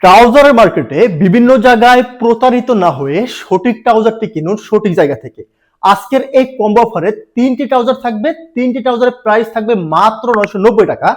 ট্রাউজারের মার্কেটে বিভিন্ন জায়গায় প্রতারিত না হয়ে সঠিক ট্রাউজারটি কিনুন সঠিক জায়গা থেকে। আজকের এই কম্বো অফারে তিনটি ট্রাউজার থাকবে, তিনটি ট্রাউজারের প্রাইস থাকবে মাত্র 990 টাকা।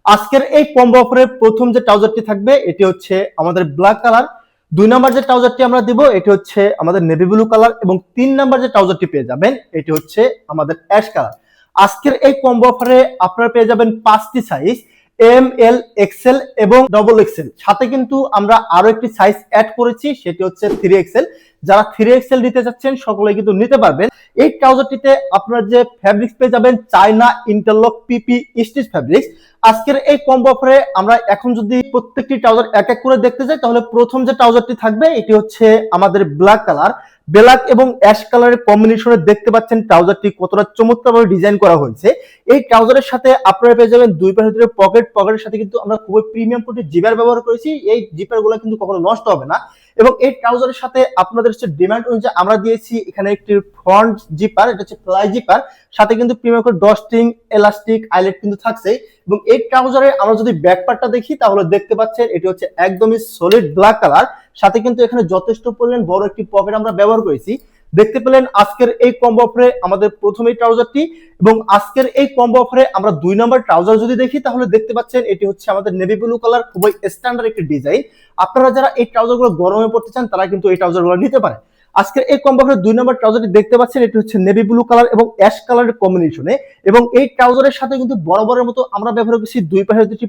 আজকের এই কম্বো অফারে প্রথম যে ট্রাউজারটি থাকবে এটি হচ্ছে আমাদের ব্ল্যাক কালার, 2 নম্বর যে ট্রাউজারটি আমরা দিব এটি হচ্ছে আমাদের নেভি ব্লু কালার এবং 3 নম্বর যে ট্রাউজারটি পেয়ে যাবেন এটি হচ্ছে আমাদের অ্যাশ কালার। আজকের এই কম্বো অফারে আপনারা পেয়ে যাবেন 5টি সাইজ, এম, এল, এক্সেল এবং ডবল এক্সেল। সাথে কিন্তু আমরা আরো একটি সাইজ অ্যাড করেছি, সেটি হচ্ছে 3 এক্সেল। যারা 3 এক্সেল নিতে চাচ্ছেন সকলে কিন্তু নিতে পারবেন। এই ট্রাউজারটিতে আপনারা যে ফ্যাব্রিক্স পেয়ে যাবেন চায়না ইন্টারলক পিপি স্টিচ ফ্যাব্রিক্স। আজকের এই কম্বো অফারে আমরা এখন যদি প্রত্যেকটি ট্রাউজার এক এক করে দেখতে যাই তাহলে প্রথম যে ট্রাউজারটি থাকবে এটি হচ্ছে আমাদের ব্ল্যাক কালার। ব্ল্যাক এবং অ্যাশ কালারের কম্বিনেশনে দেখতে পাচ্ছেন ট্রাউজারটি কতটা চমৎকারভাবে ডিজাইন করা হয়েছে। এই ট্রাউজারের সাথে আপনারা পেয়ে যাবেন দুই পাশে পকেটের সাথে কিন্তু আমরা খুবই প্রিমিয়াম কোয়ালিটির জিপার ব্যবহার করেছি। এই জিপারগুলো কিন্তু কখনো নষ্ট হবে না এবং এই ট্রাউজারের সাথে আপনাদের হচ্ছে ডিমান্ড অনুযায়ী আমরা দিয়েছি এখানে একটি ফ্রন্ট জিপার, এটা হচ্ছে ফ্লাই জিপার, সাথে কিন্তু প্রিমিয়াম করে ডস্টিং এলাস্টিক আইলেট কিন্তু থাকছে। এবং এই ট্রাউজারে আমরা যদি ব্যাক পার্টটা দেখি তাহলে দেখতে পাচ্ছেন এটি হচ্ছে একদমই সলিড ব্ল্যাক কালার, সাথে কিন্তু এখানে যথেষ্ট পরিমাণ বড় একটি পকেট আমরা ব্যবহার করেছি। দেখতে পেলেন আজকের এই কম্বো অফারে আমাদের প্রথম এই ট্রাউজারটি এবং আজকের এই কম্বো অফারে আমরা 2 নম্বর ট্রাউজার যদি দেখি তাহলে দেখতে পাচ্ছেন এটি হচ্ছে আমাদের নেভি ব্লু কালার, খুবই স্ট্যান্ডার্ড একটি ডিজাইন। আপনারা যারা এই ট্রাউজারগুলো গরমে পড়তে চান তারা কিন্তু এই ট্রাউজারগুলো নিতে পারেন। আজকের এই কম্বো অফারে 2 নম্বর ট্রাউজারটি দেখতে পাচ্ছেন এটি হচ্ছে নেভি ব্লু কালার এবং অ্যাশ কালারের কম্বিনেশনে এবং এই ট্রাউজারের সাথে কিন্তু বরাবরের মতো আমরা ব্যবহার করছি দুই পাশে দুটি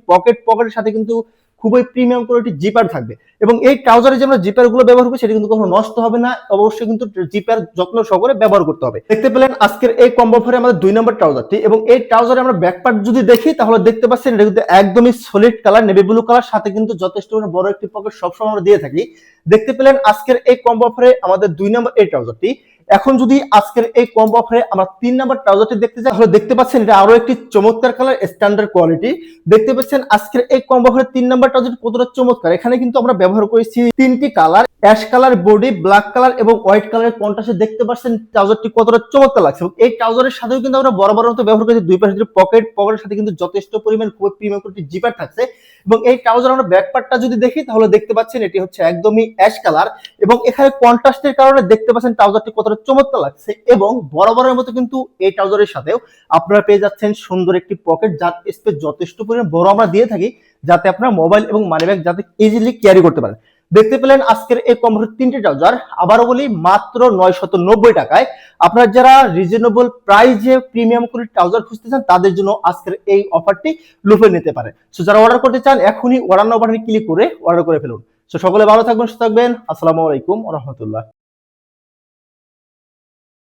পকেটের সাথে কিন্তু খুবই প্রিমিয়াম কোয়ালিটির জিপার থাকবে এবং এই ট্রাউজারে যে আমরা জিপার গুলো ব্যবহার করছি সেটা কিন্তু কখনো নষ্ট হবে না। অবশ্যই কিন্তু জিপার যত্ন সহকারে ব্যবহার করতে হবে। দেখতে পেলেন আজকের এই কম্বো অফারে আমাদের 2 নম্বর ট্রাউজারটি এবং এই ট্রাউজারে আমরা ব্যাক পার্ট যদি দেখি তাহলে দেখতে পাচ্ছেন এটা কিন্তু একদমই solid colour navy blue colour, সাথে কিন্তু যথেষ্ট বড় একটি পকেট সবসময় আমরা দিয়ে থাকি। দেখতে পেলেন আজকের এই কম্বো অফারে আমাদের 2 নম্বর এই ট্রাউজারটি। এখন যদি আজকের এই কম্বো অফারে আমরা 3 নম্বর ট্রাউজারটি দেখতে যাই তাহলে দেখতে পাচ্ছেন এটা আরো একটি চমৎকার কালার, স্ট্যান্ডার্ড কোয়ালিটি। দেখতে পাচ্ছেন আজকের এই কম্বো অফারে 3 নম্বর ট্রাউজারটি কতটা চমৎকার। এখানে কিন্তু আমরা ব্যবহার করেছি 3টি colour, ash colour body, black colour এবং হোয়াইট কালারের কন্ট্রাস্টে। দেখতে পাচ্ছেন ট্রাউজারটি কতটা চমৎকার লাগছে এবং এই ট্রাউজারের সাথেও কিন্তু আমরা বরাবর মতো ব্যবহার করেছি দুই পাশে পকেটের সাথে কিন্তু যথেষ্ট পরিমাণ খুব প্রিমিয়াম কোয়ালিটির জিপার থাকছে এবং এই ট্রাউজার আমরা ব্যাক পার্টটা যদি দেখি তাহলে দেখতে পাচ্ছেন এটি হচ্ছে একদমই অ্যাশ কালার এবং এখানে কন্ট্রাস্টের কারণে দেখতে পাচ্ছেন ট্রাউজারটি কতটা চমৎকার লাগছে এবং বরাবরের মতো কিন্তু এই ট্রাউজারের সাথেও আপনারা পেয়ে যাচ্ছেন সুন্দর একটি পকেট, যার স্পেস যথেষ্ট পরিমাণ বড় আমরা দিয়ে থাকি যাতে আপনারা মোবাইল এবং মানিব্যাগ যাতে ইজিলি ক্যারি করতে পারেন। দেখতে পেলেন আজকের এই কম্বোর 3টি ট্রাউজার, আবারও বলি মাত্র 990 টাকায়। আপনারা যারা রিজনেবল প্রাইসে প্রিমিয়াম করে ট্রাউজার খুঁজতে চান তাদের জন্য আজকের এই অফারটি লুফে নিতে পারেন। সো যারা অর্ডার করতে চান এখনই অর্ডার নাও বাটনে ক্লিক করে অর্ডার করে ফেলুন। সো সকলে ভালো থাকবেন, সুস্থ থাকবেন। আসসালামু আলাইকুম ওয়া রাহমাতুল্লাহ।